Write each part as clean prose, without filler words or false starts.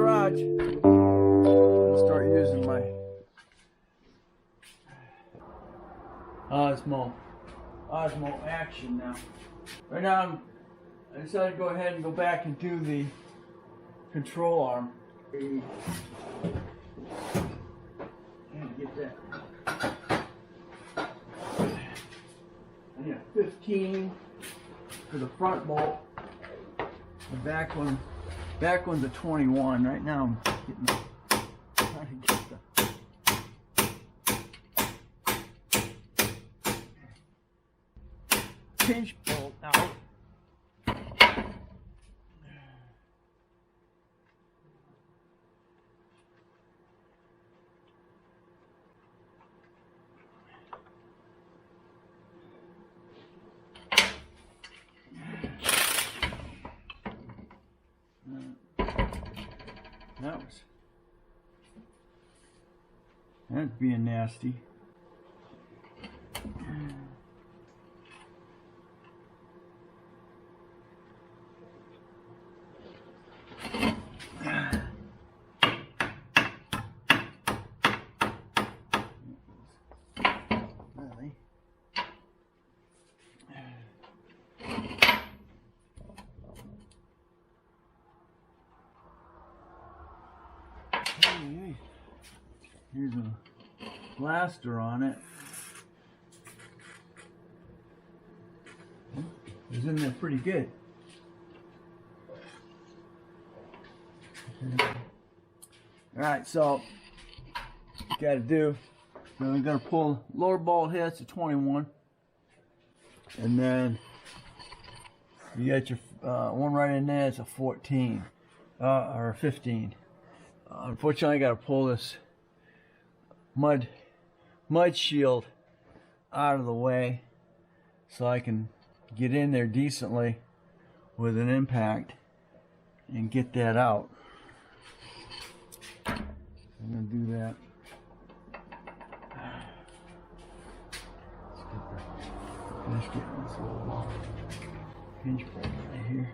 garage. I'll start using my Osmo Action now. Right now, I decided to go ahead and go back and do the control arm. And get that. I need a 15 for the front bolt. The back one's a 21. Right now I'm trying to get the pinch bolt out. That's being nasty. Really? Here's a blaster on it. It's in there pretty good. Alright, so got to do, so we're going to pull lower bolt here, it's a 21. And then you got your one right in there, it's a 14 or a 15. Unfortunately, I got to pull this mud shield out of the way so I can get in there decently with an impact and get that out. I'm going to do that. Let's get this little pinch bolt right here.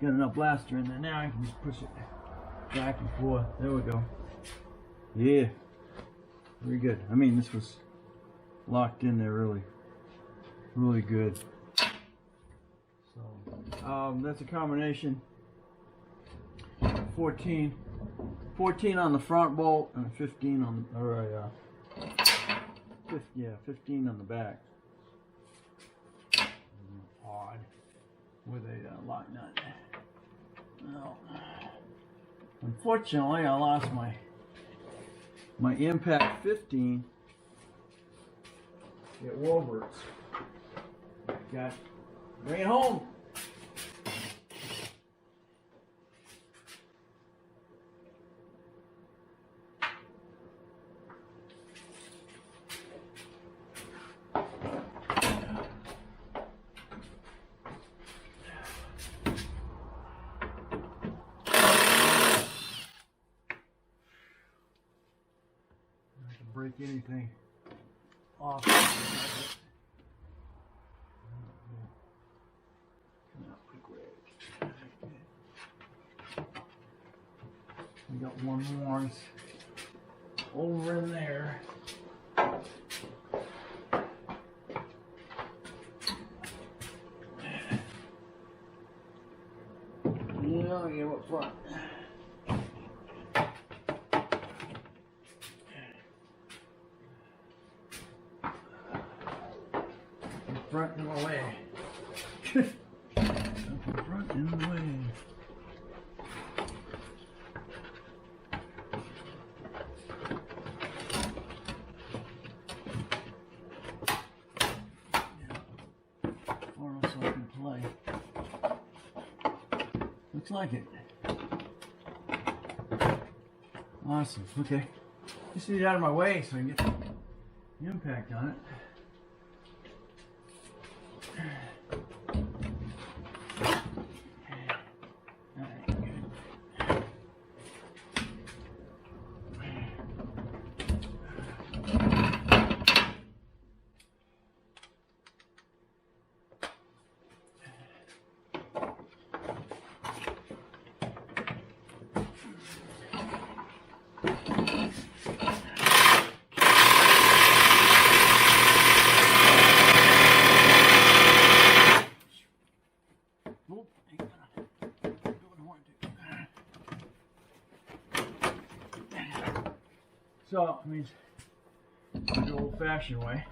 Got enough blaster in there now, I can just push it back and forth. There we go. Yeah, very good. I mean, this was locked in there really good. So, that's a combination 14 on the front bolt and a 15 on the, or a, 15 on the back. Odd with a lock nut. No. Unfortunately, I lost my Impact 15 at Wolvert's. Got bring it home. Break anything off. We got one more over in there. Yeah, I'll get up front. Front in the way. Front in the way. Or else I can play. Looks like it. Awesome. Okay. Just need it out of my way so I can get the impact on it. So, I mean, the old-fashioned way.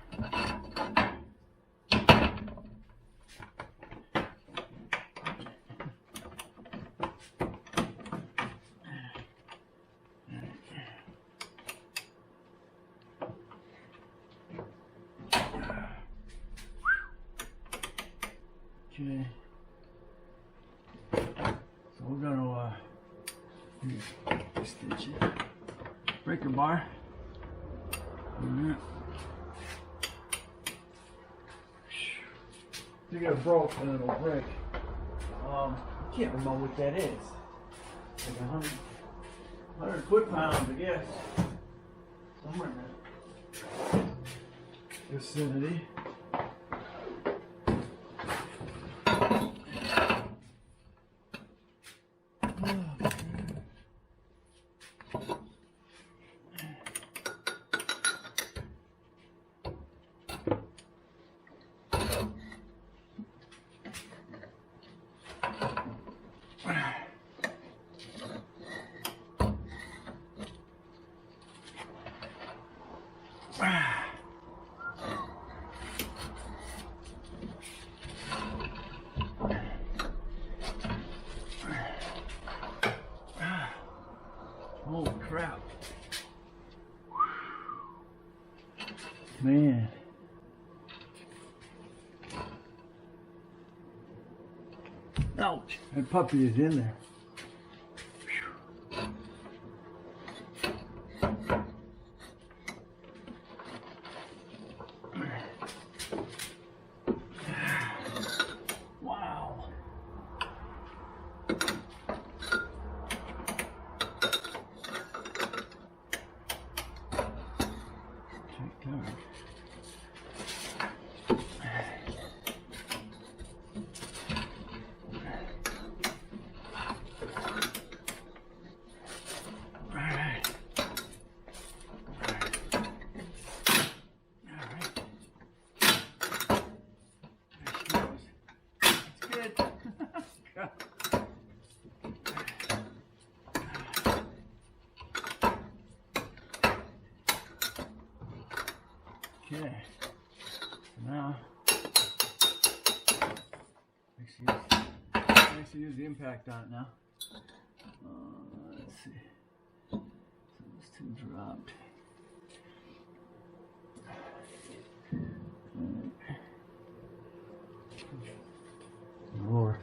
Okay. So we're gonna stitch it. Breaker bar. I think it broke and it'll break. I can't remember what that is. Like 100 foot-pounds, I guess. Somewhere in that vicinity. Holy crap. Man. Ouch. That puppy is in there. Wow. Okay, now let's use the impact on it now. Let's see. So those two dropped. More.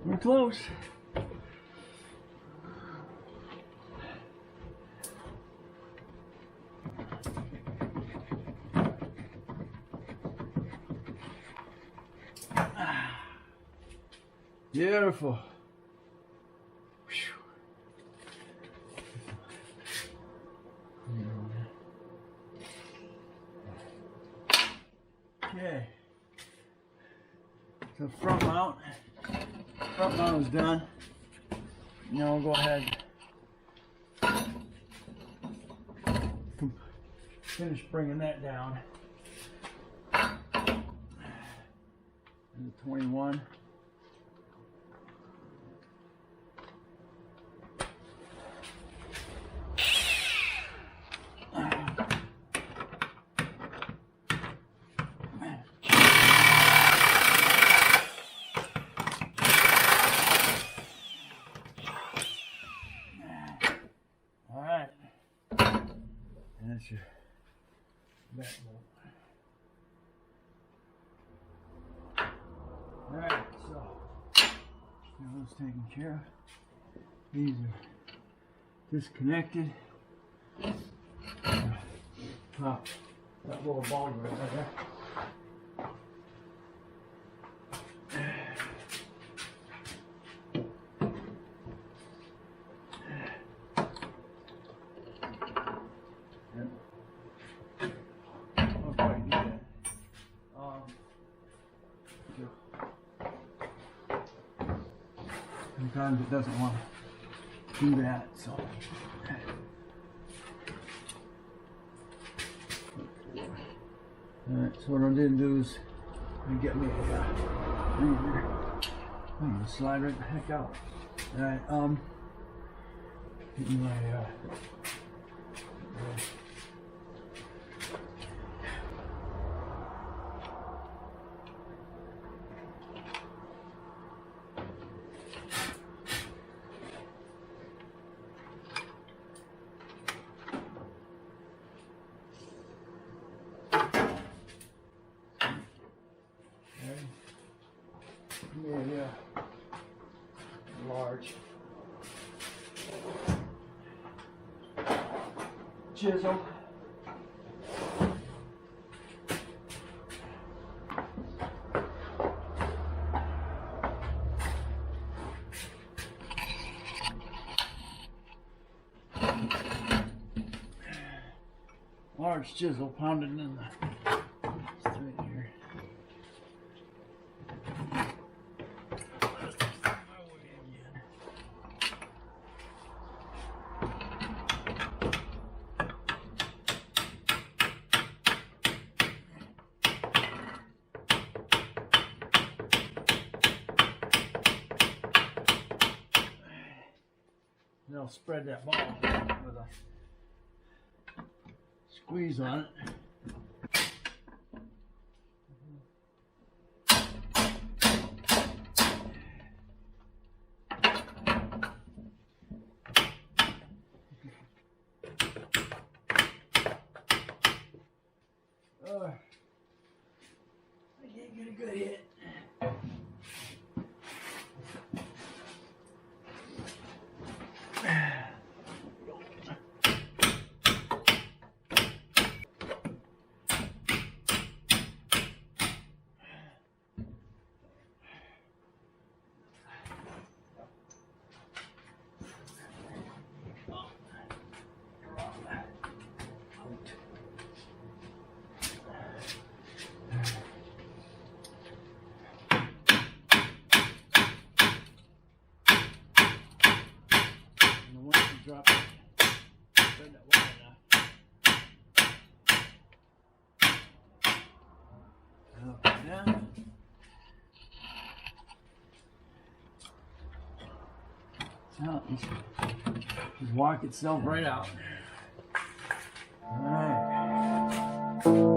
We're close. Beautiful. Okay. So front mount is done. Now we'll go ahead and finish bringing that down. And the 21. That's your back bolt. Alright, so those taken care of. These are disconnected. Top, that little ball right there. sometimes it doesn't want to do that. So. Alright, so what I did do is get me a hanger. I'm gonna slide right the heck out. Alright, get my large chisel. Large chisel pounded in the thread here. I'll spread that ball with a squeeze on it. I can't get a good hit. Drop it. Spread that wire now. Up and down. Now just walk itself right out. All right.